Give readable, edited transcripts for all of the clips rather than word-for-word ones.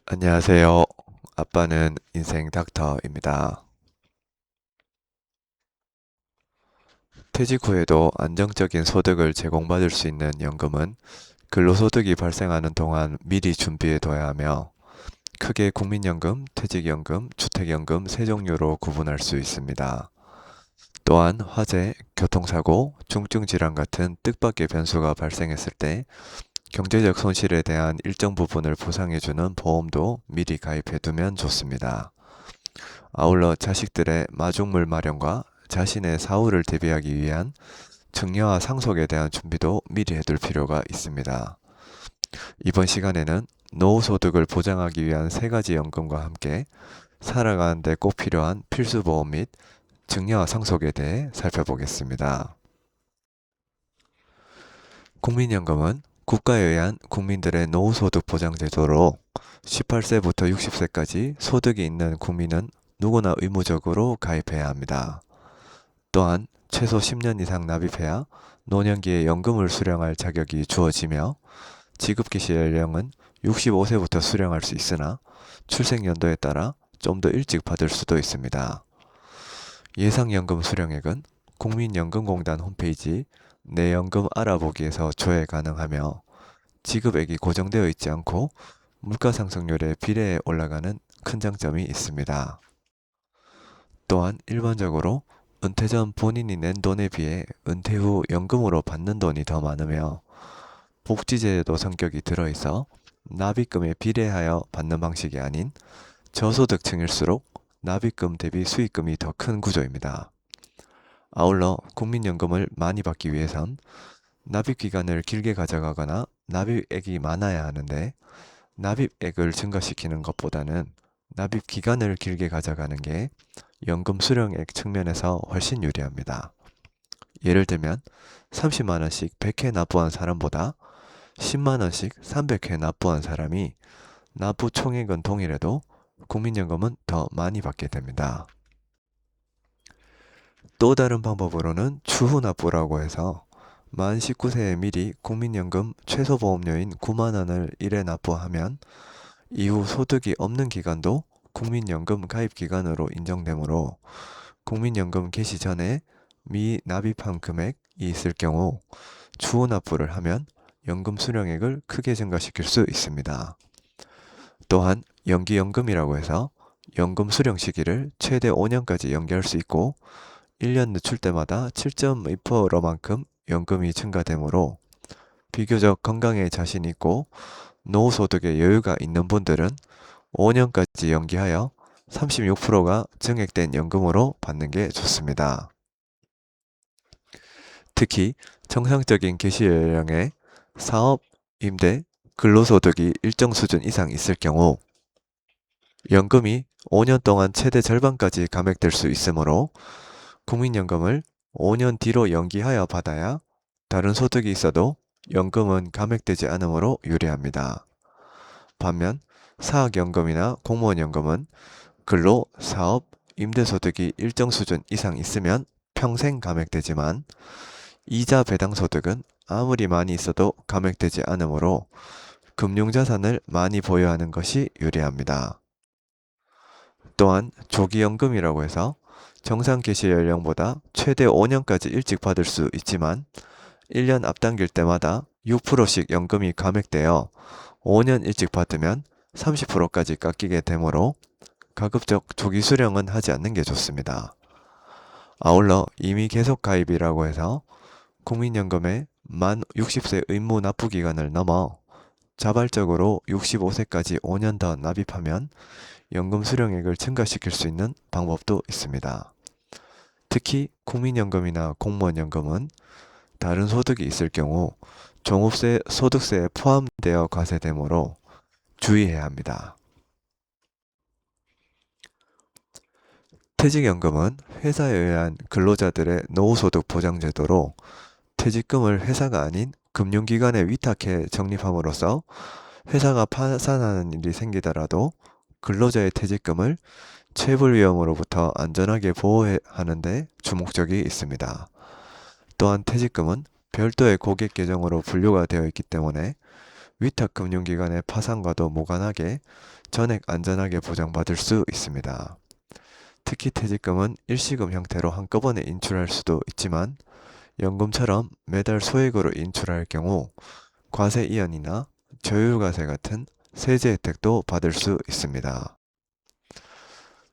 안녕하세요. 아빠는 인생 닥터입니다. 퇴직 후에도 안정적인 소득을 제공받을 수 있는 연금은 근로소득이 발생하는 동안 미리 준비해둬야 하며 크게 국민연금, 퇴직연금, 주택연금 세 종류로 구분할 수 있습니다. 또한 화재, 교통사고, 중증질환 같은 뜻밖의 변수가 발생했을 때 경제적 손실에 대한 일정 부분을 보상해주는 보험도 미리 가입해두면 좋습니다. 아울러 자식들의 마중물 마련과 자신의 사후를 대비하기 위한 증여와 상속에 대한 준비도 미리 해둘 필요가 있습니다. 이번 시간에는 노후소득을 보장하기 위한 세 가지 연금과 함께 살아가는데 꼭 필요한 필수보험 및 증여와 상속에 대해 살펴보겠습니다. 국민연금은 국가에 의한 국민들의 노후소득 보장제도로 18세부터 60세까지 소득이 있는 국민은 누구나 의무적으로 가입해야 합니다. 또한 최소 10년 이상 납입해야 노년기에 연금을 수령할 자격이 주어지며 지급 개시 연령은 65세부터 수령할 수 있으나 출생 연도에 따라 좀 더 일찍 받을 수도 있습니다. 예상연금 수령액은 국민연금공단 홈페이지 내 연금 알아보기에서 조회 가능하며 지급액이 고정되어 있지 않고 물가상승률에 비례해 올라가는 큰 장점이 있습니다. 또한 일반적으로 은퇴 전 본인이 낸 돈에 비해 은퇴 후 연금으로 받는 돈이 더 많으며 복지제도 성격이 들어있어 납입금에 비례하여 받는 방식이 아닌 저소득층일수록 납입금 대비 수익금이 더 큰 구조입니다. 아울러 국민연금을 많이 받기 위해선 납입기간을 길게 가져가거나 납입액이 많아야 하는데 납입액을 증가시키는 것보다는 납입기간을 길게 가져가는 게 연금 수령액 측면에서 훨씬 유리합니다. 예를 들면 30만원씩 100회 납부한 사람보다 10만원씩 300회 납부한 사람이 납부 총액은 동일해도 국민연금은 더 많이 받게 됩니다. 또 다른 방법으로는 추후 납부라고 해서 만 19세에 미리 국민연금 최소보험료인 9만원을 1회 납부하면 이후 소득이 없는 기간도 국민연금 가입 기간으로 인정되므로 국민연금 개시 전에 미납입한 금액이 있을 경우 추후 납부를 하면 연금 수령액을 크게 증가시킬 수 있습니다. 또한 연기연금이라고 해서 연금 수령 시기를 최대 5년까지 연기할 수 있고 1년 늦출 때마다 7.2%만큼 연금이 증가되므로 비교적 건강에 자신 있고 노후소득에 여유가 있는 분들은 5년까지 연기하여 36%가 증액된 연금으로 받는 게 좋습니다. 특히 정상적인 개시 연령에 사업, 임대, 근로소득이 일정 수준 이상 있을 경우 연금이 5년 동안 최대 절반까지 감액될 수 있으므로 국민연금을 5년 뒤로 연기하여 받아야 다른 소득이 있어도 연금은 감액되지 않으므로 유리합니다. 반면 사학연금이나 공무원연금은 근로, 사업, 임대소득이 일정 수준 이상 있으면 평생 감액되지만 이자 배당 소득은 아무리 많이 있어도 감액되지 않으므로 금융자산을 많이 보유하는 것이 유리합니다. 또한 조기연금이라고 해서 정상 개시 연령보다 최대 5년까지 일찍 받을 수 있지만 1년 앞당길 때마다 6%씩 연금이 감액되어 5년 일찍 받으면 30%까지 깎이게 되므로 가급적 조기 수령은 하지 않는 게 좋습니다. 아울러 이미 계속 가입이라고 해서 국민연금에 만 60세 의무 납부 기간을 넘어 자발적으로 65세까지 5년 더 납입하면 연금 수령액을 증가시킬 수 있는 방법도 있습니다. 특히 국민연금이나 공무원연금은 다른 소득이 있을 경우 종업세, 소득세에 포함되어 과세되므로 주의해야 합니다. 퇴직연금은 회사에 의한 근로자들의 노후소득 보장제도로 퇴직금을 회사가 아닌 금융기관에 위탁해 적립함으로써 회사가 파산하는 일이 생기더라도 근로자의 퇴직금을 체불 위험으로부터 안전하게 보호하는 데 주목적이 있습니다. 또한 퇴직금은 별도의 고객 계정으로 분류가 되어 있기 때문에 위탁금융기관의 파산과도 무관하게 전액 안전하게 보장받을 수 있습니다. 특히 퇴직금은 일시금 형태로 한꺼번에 인출할 수도 있지만 연금처럼 매달 소액으로 인출할 경우 과세 이연이나 저율과세 같은 세제 혜택도 받을 수 있습니다.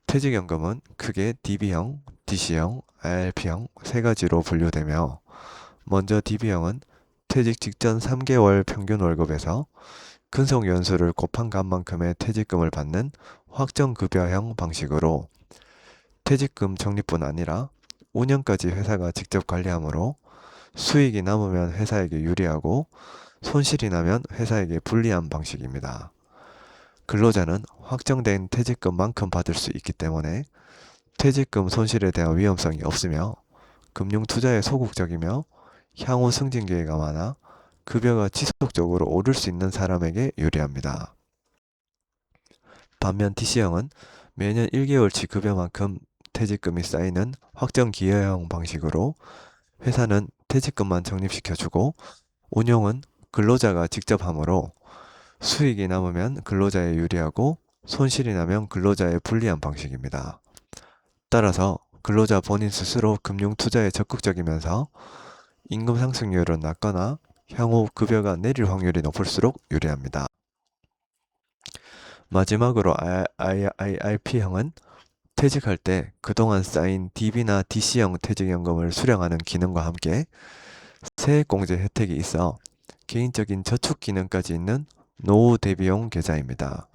퇴직연금은 크게 DB형, DC형, IRP형 세 가지로 분류되며 먼저 DB형은 퇴직 직전 3개월 평균 월급에서 근속 연수를 곱한 값만큼의 퇴직금을 받는 확정급여형 방식으로 퇴직금 적립뿐 아니라 운영까지 회사가 직접 관리하므로 수익이 남으면 회사에게 유리하고 손실이 나면 회사에게 불리한 방식입니다. 근로자는 확정된 퇴직금만큼 받을 수 있기 때문에 퇴직금 손실에 대한 위험성이 없으며 금융투자에 소극적이며 향후 승진 기회가 많아 급여가 지속적으로 오를 수 있는 사람에게 유리합니다. 반면 DC형은 매년 1개월치 급여만큼 퇴직금이 쌓이는 확정기여형 방식으로 회사는 퇴직금만 적립시켜주고 운용은 근로자가 직접 하므로 수익이 남으면 근로자에 유리하고 손실이 나면 근로자에 불리한 방식입니다. 따라서 근로자 본인 스스로 금융투자에 적극적이면서 임금 상승률은 낮거나 향후 급여가 내릴 확률이 높을수록 유리합니다. 마지막으로 IRP형은 퇴직할 때 그동안 쌓인 DB나 DC형 퇴직연금을 수령하는 기능과 함께 세액공제 혜택이 있어 개인적인 저축 기능까지 있는 노후 대비용 계좌입니다.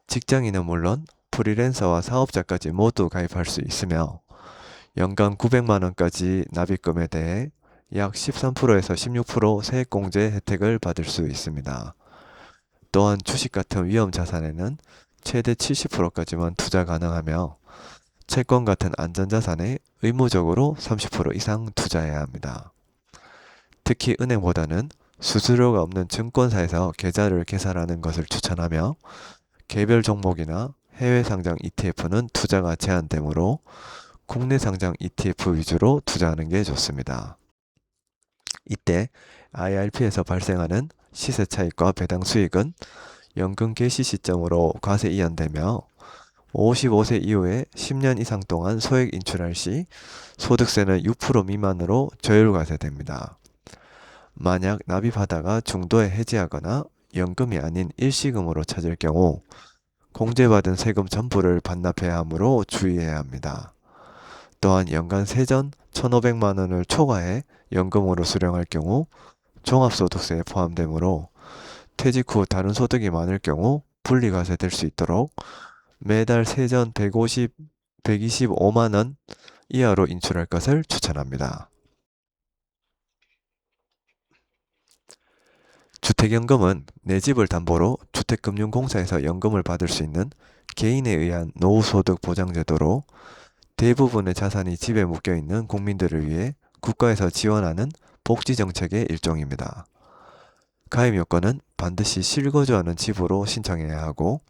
직장인은 물론 프리랜서와 사업자까지 모두 가입할 수 있으며 연간 900만원까지 납입금에 대해 약 13%에서 16% 세액공제 혜택을 받을 수 있습니다. 또한 주식 같은 위험 자산에는 최대 70%까지만 투자 가능하며 채권 같은 안전자산에 의무적으로 30% 이상 투자해야 합니다. 특히 은행보다는 수수료가 없는 증권사에서 계좌를 개설하는 것을 추천하며 개별 종목이나 해외 상장 ETF는 투자가 제한되므로 국내 상장 ETF 위주로 투자하는 게 좋습니다. 이때 IRP에서 발생하는 시세 차익과 배당 수익은 연금 개시 시점으로 과세 이연되며 55세 이후에 10년 이상 동안 소액 인출할 시 소득세는 6% 미만으로 저율과세됩니다. 만약 납입하다가 중도에 해지하거나 연금이 아닌 일시금으로 찾을 경우 공제받은 세금 전부를 반납해야 하므로 주의해야 합니다. 또한 연간 세전 1,500만 원을 초과해 연금으로 수령할 경우 종합소득세에 포함되므로 퇴직 후 다른 소득이 많을 경우 분리과세될 수 있도록 매달 세전 125만 원 이하로 인출할 것을 추천합니다. 주택연금은 내 집을 담보로 주택금융공사에서 연금을 받을 수 있는 개인에 의한 노후소득 보장제도로 대부분의 자산이 집에 묶여있는 국민들을 위해 국가에서 지원하는 복지정책의 일종입니다. 가입 요건은 반드시 실거주하는 집으로 신청해야 하고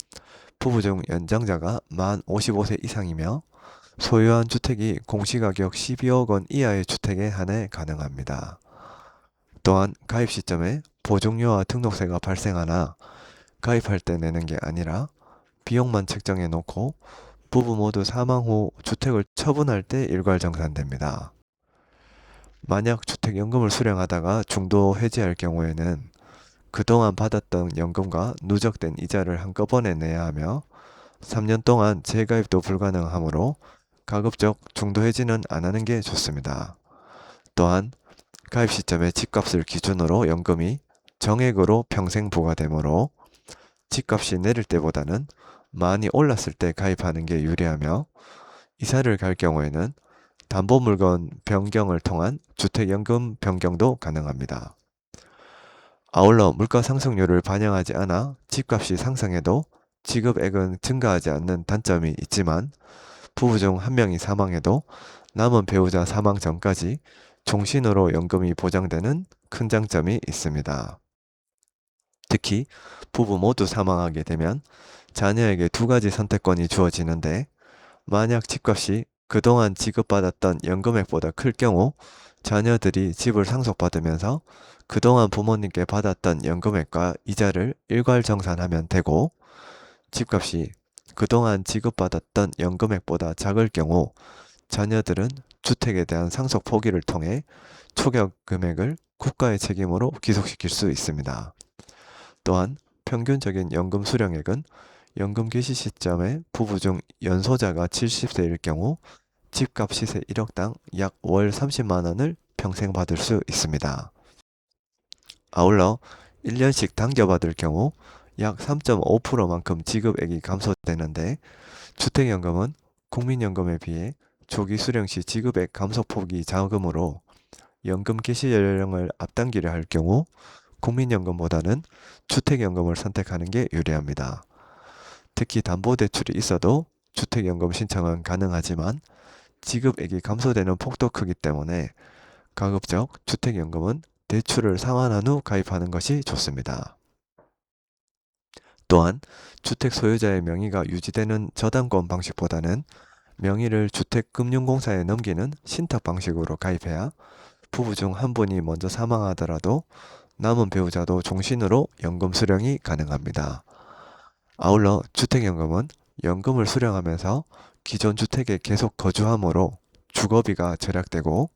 부부 중 연장자가 만 55세 이상이며 소유한 주택이 공시가격 12억 원 이하의 주택에 한해 가능합니다. 또한 가입 시점에 보증료와 등록세가 발생하나 가입할 때 내는 게 아니라 비용만 책정해 놓고 부부 모두 사망 후 주택을 처분할 때 일괄정산됩니다. 만약 주택연금을 수령하다가 중도 해지할 경우에는 그동안 받았던 연금과 누적된 이자를 한꺼번에 내야 하며 3년 동안 재가입도 불가능하므로 가급적 중도 해지는 안 하는 게 좋습니다. 또한 가입 시점에 집값을 기준으로 연금이 정액으로 평생 부과되므로 집값이 내릴 때보다는 많이 올랐을 때 가입하는 게 유리하며 이사를 갈 경우에는 담보물건 변경을 통한 주택연금 변경도 가능합니다. 아울러 물가 상승률을 반영하지 않아 집값이 상승해도 지급액은 증가하지 않는 단점이 있지만 부부 중 한 명이 사망해도 남은 배우자 사망 전까지 종신으로 연금이 보장되는 큰 장점이 있습니다. 특히 부부 모두 사망하게 되면 자녀에게 두 가지 선택권이 주어지는데 만약 집값이 그동안 지급받았던 연금액보다 클 경우 자녀들이 집을 상속받으면서 그동안 부모님께 받았던 연금액과 이자를 일괄정산하면 되고, 집값이 그동안 지급받았던 연금액보다 작을 경우 자녀들은 주택에 대한 상속 포기를 통해 초과 금액을 국가의 책임으로 귀속시킬 수 있습니다. 또한 평균적인 연금 수령액은 연금 개시 시점에 부부 중 연소자가 70세일 경우 집값 시세 1억당 약 월 30만 원을 평생 받을 수 있습니다. 아울러 1년씩 당겨받을 경우 약 3.5%만큼 지급액이 감소되는데, 주택연금은 국민연금에 비해 조기 수령 시 지급액 감소폭이 작으므로 연금 개시 연령을 앞당기려 할 경우 국민연금보다는 주택연금을 선택하는 게 유리합니다. 특히 담보대출이 있어도 주택연금 신청은 가능하지만 지급액이 감소되는 폭도 크기 때문에 가급적 주택연금은 대출을 상환한 후 가입하는 것이 좋습니다. 또한 주택 소유자의 명의가 유지되는 저당권 방식보다는 명의를 주택금융공사에 넘기는 신탁 방식으로 가입해야 부부 중 한 분이 먼저 사망하더라도 남은 배우자도 종신으로 연금 수령이 가능합니다. 아울러 주택연금은 연금을 수령하면서 기존 주택에 계속 거주함으로 주거비가 절약되고,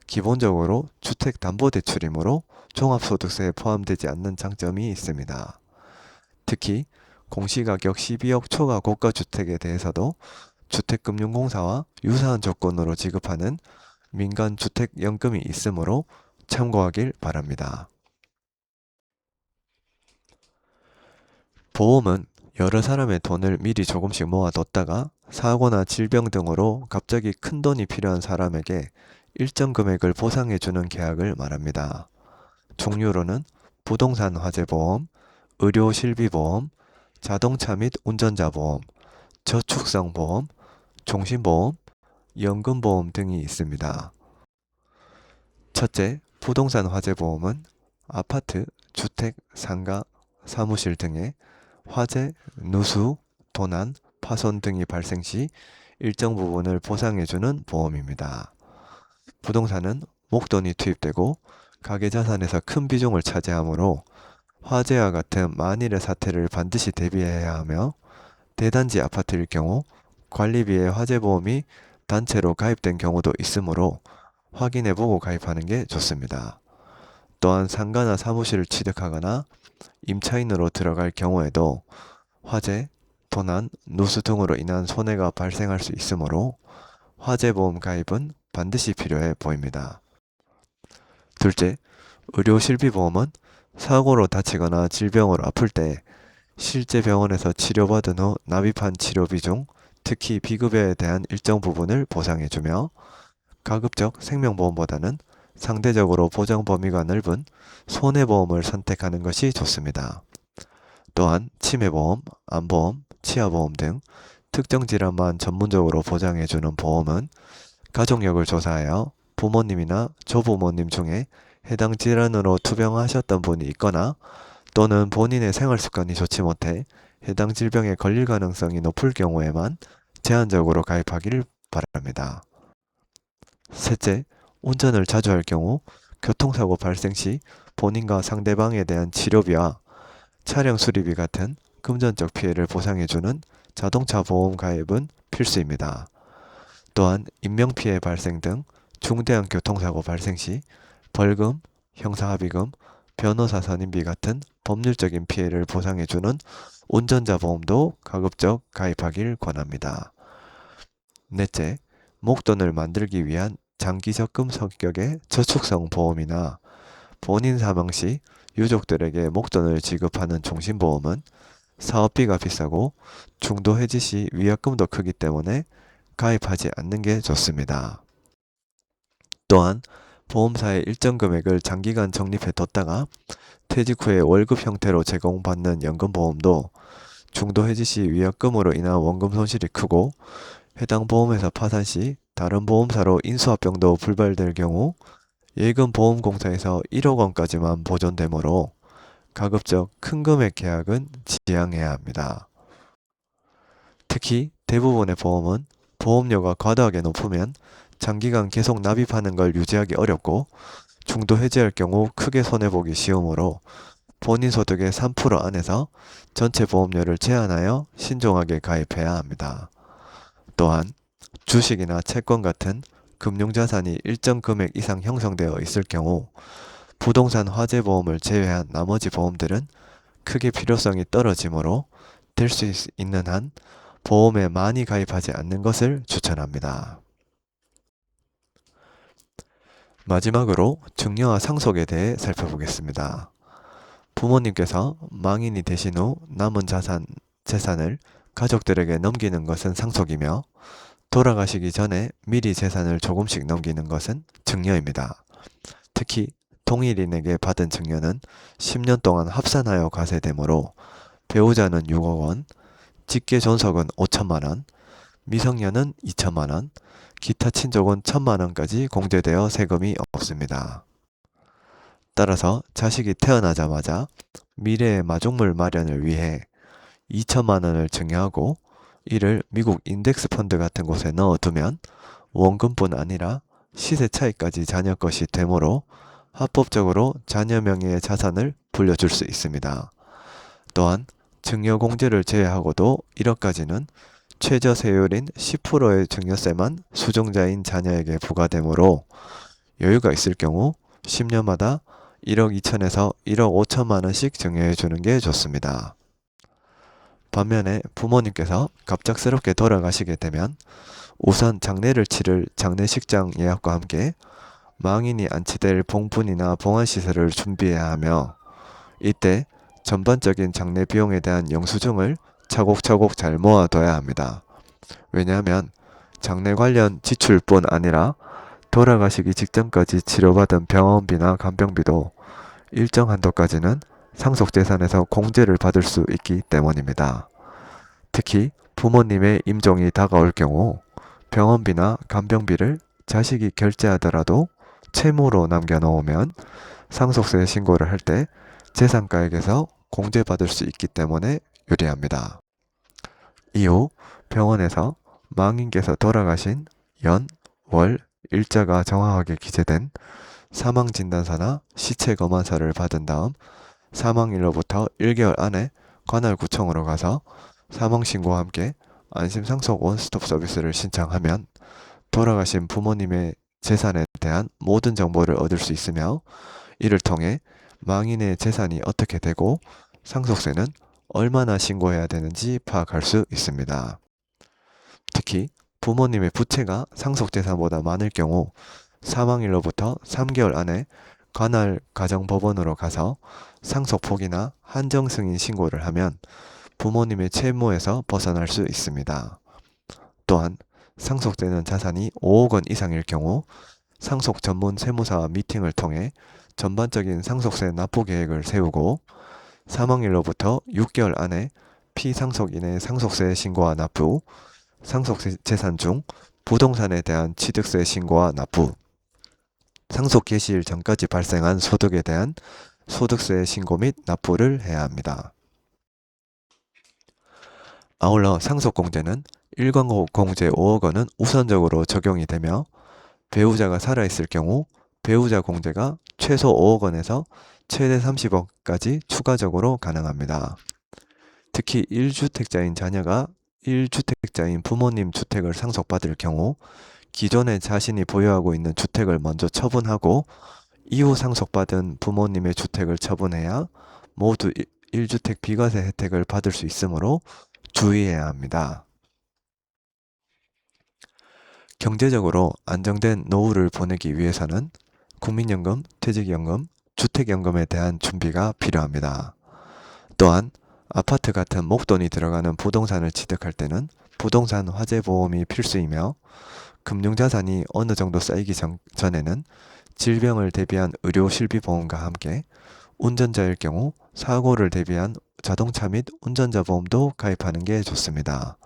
기본적으로 주택담보대출이므로 종합소득세에 포함되지 않는 장점이 있습니다. 특히 공시가격 12억 초과 고가주택에 대해서도 주택금융공사와 유사한 조건으로 지급하는 민간주택연금이 있으므로 참고하길 바랍니다. 보험은 여러 사람의 돈을 미리 조금씩 모아뒀다가 사고나 질병 등으로 갑자기 큰 돈이 필요한 사람에게 일정 금액을 보상해주는 계약을 말합니다. 종류로는 부동산 화재보험, 의료실비보험, 자동차 및 운전자 보험, 저축성 보험, 종신보험, 연금보험 등이 있습니다. 첫째, 부동산 화재보험은 아파트, 주택, 상가, 사무실 등의 화재, 누수, 도난, 파손 등이 발생 시 일정 부분을 보상해주는 보험입니다. 부동산은 목돈이 투입되고 가계자산에서 큰 비중을 차지하므로 화재와 같은 만일의 사태를 반드시 대비해야 하며, 대단지 아파트일 경우 관리비에 화재보험이 단체로 가입된 경우도 있으므로 확인해보고 가입하는 게 좋습니다. 또한 상가나 사무실을 취득하거나 임차인으로 들어갈 경우에도 화재, 도난, 누수 등으로 인한 손해가 발생할 수 있으므로 화재보험 가입은 반드시 필요해 보입니다. 둘째, 의료실비보험은 사고로 다치거나 질병으로 아플 때 실제 병원에서 치료받은 후 납입한 치료비 중 특히 비급여에 대한 일정 부분을 보상해주며, 가급적 생명보험보다는 상대적으로 보장 범위가 넓은 손해보험을 선택하는 것이 좋습니다. 또한 치매보험, 암보험, 치아보험 등 특정 질환만 전문적으로 보장해주는 보험은 가족력을 조사하여 부모님이나 조부모님 중에 해당 질환으로 투병하셨던 분이 있거나 또는 본인의 생활 습관이 좋지 못해 해당 질병에 걸릴 가능성이 높을 경우에만 제한적으로 가입하기를 바랍니다. 셋째, 운전을 자주 할 경우 교통사고 발생 시 본인과 상대방에 대한 치료비와 차량 수리비 같은 금전적 피해를 보상해주는 자동차 보험 가입은 필수입니다. 또한 인명피해 발생 등 중대한 교통사고 발생 시 벌금, 형사합의금, 변호사 선임비 같은 법률적인 피해를 보상해주는 운전자 보험도 가급적 가입하길 권합니다. 넷째, 목돈을 만들기 위한 장기 적금 성격의 저축성 보험이나 본인 사망 시 유족들에게 목돈을 지급하는 종신보험은 사업비가 비싸고 중도 해지 시 위약금도 크기 때문에 가입하지 않는 게 좋습니다. 또한 보험사에 일정 금액을 장기간 적립해 뒀다가 퇴직 후에 월급 형태로 제공받는 연금보험도 중도 해지 시 위약금으로 인한 원금 손실이 크고 해당 보험회사 파산 시 다른 보험사로 인수합병도 불발될 경우 예금보험공사에서 1억 원까지만 보존되므로 가급적 큰 금액 계약은 지양해야 합니다. 특히 대부분의 보험은 보험료가 과다하게 높으면 장기간 계속 납입하는 걸 유지하기 어렵고 중도 해지할 경우 크게 손해보기 쉬우므로 본인 소득의 3% 안에서 전체 보험료를 제한하여 신중하게 가입해야 합니다. 또한 주식이나 채권 같은 금융자산이 일정 금액 이상 형성되어 있을 경우 부동산 화재보험을 제외한 나머지 보험들은 크게 필요성이 떨어지므로 될 수 있는 한 보험에 많이 가입하지 않는 것을 추천합니다. 마지막으로 증여와 상속에 대해 살펴보겠습니다. 부모님께서 망인이 되신 후 남은 재산을 가족들에게 넘기는 것은 상속이며 돌아가시기 전에 미리 재산을 조금씩 넘기는 것은 증여입니다. 특히 동일인에게 받은 증여는 10년 동안 합산하여 과세되므로 배우자는 6억 원, 직계 존속은 5천만 원, 미성년은 2천만 원, 기타 친족은 1천만 원까지 공제되어 세금이 없습니다. 따라서 자식이 태어나자마자 미래의 마중물 마련을 위해 2천만 원을 증여하고 이를 미국 인덱스 펀드 같은 곳에 넣어두면 원금뿐 아니라 시세 차익까지 자녀 것이 되므로 합법적으로 자녀 명의의 자산을 불려줄 수 있습니다. 또한 증여 공제를 제외하고도 1억까지는 최저 세율인 10%의 증여세만 수종자인 자녀에게 부과되므로 여유가 있을 경우 10년마다 1억 2천에서 1억 5천만 원씩 증여해 주는 게 좋습니다. 반면에 부모님께서 갑작스럽게 돌아가시게 되면 우선 장례를 치를 장례식장 예약과 함께 망인이 안치될 봉분이나 봉안시설을 준비해야 하며 이때 전반적인 장례 비용에 대한 영수증을 차곡차곡 잘 모아둬야 합니다. 왜냐하면 장례 관련 지출뿐 아니라 돌아가시기 직전까지 치료받은 병원비나 간병비도 일정 한도까지는 상속재산에서 공제를 받을 수 있기 때문입니다. 특히 부모님의 임종이 다가올 경우 병원비나 간병비를 자식이 결제하더라도 채무로 남겨놓으면 상속세 신고를 할 때 재산가액에서 공제받을 수 있기 때문에 유리합니다. 이후 병원에서 망인께서 돌아가신 연, 월, 일자가 정확하게 기재된 사망진단서나 시체검안서를 받은 다음 사망일로부터 1개월 안에 관할구청으로 가서 사망신고와 함께 안심상속 원스톱 서비스를 신청하면 돌아가신 부모님의 재산에 대한 모든 정보를 얻을 수 있으며 이를 통해 망인의 재산이 어떻게 되고 상속세는 얼마나 신고해야 되는지 파악할 수 있습니다. 특히 부모님의 부채가 상속재산보다 많을 경우 사망일로부터 3개월 안에 관할 가정법원으로 가서 상속포기나 한정승인 신고를 하면 부모님의 채무에서 벗어날 수 있습니다. 또한 상속되는 자산이 5억 원 이상일 경우 상속 전문 세무사와 미팅을 통해 전반적인 상속세 납부 계획을 세우고 사망일로부터 6개월 안에 피상속인의 상속세 신고와 납부, 상속재산 중 부동산에 대한 취득세 신고와 납부, 상속 개시일 전까지 발생한 소득에 대한 소득세 신고 및 납부를 해야 합니다. 아울러 상속공제는 일광공제 5억 원은 우선적으로 적용이 되며 배우자가 살아있을 경우 배우자 공제가 최소 5억 원에서 최대 30억까지 추가적으로 가능합니다. 특히 1주택자인 자녀가 1주택자인 부모님 주택을 상속받을 경우 기존에 자신이 보유하고 있는 주택을 먼저 처분하고 이후 상속받은 부모님의 주택을 처분해야 모두 1주택 비과세 혜택을 받을 수 있으므로 주의해야 합니다. 경제적으로 안정된 노후를 보내기 위해서는 국민연금, 퇴직연금, 주택연금에 대한 준비가 필요합니다. 또한 아파트 같은 목돈이 들어가는 부동산을 취득할 때는 부동산 화재보험이 필수이며 금융자산이 어느 정도 쌓이기 전에는 질병을 대비한 의료실비보험과 함께 운전자일 경우 사고를 대비한 자동차 및 운전자 보험도 가입하는 게 좋습니다.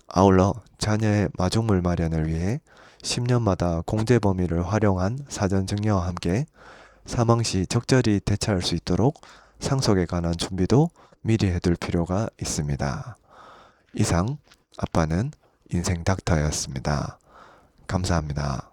아울러 자녀의 마중물 마련을 위해 10년마다 공제 범위를 활용한 사전 증여와 함께 사망 시 적절히 대처할 수 있도록 상속에 관한 준비도 미리 해둘 필요가 있습니다. 이상 아빠는 인생 닥터였습니다. 감사합니다.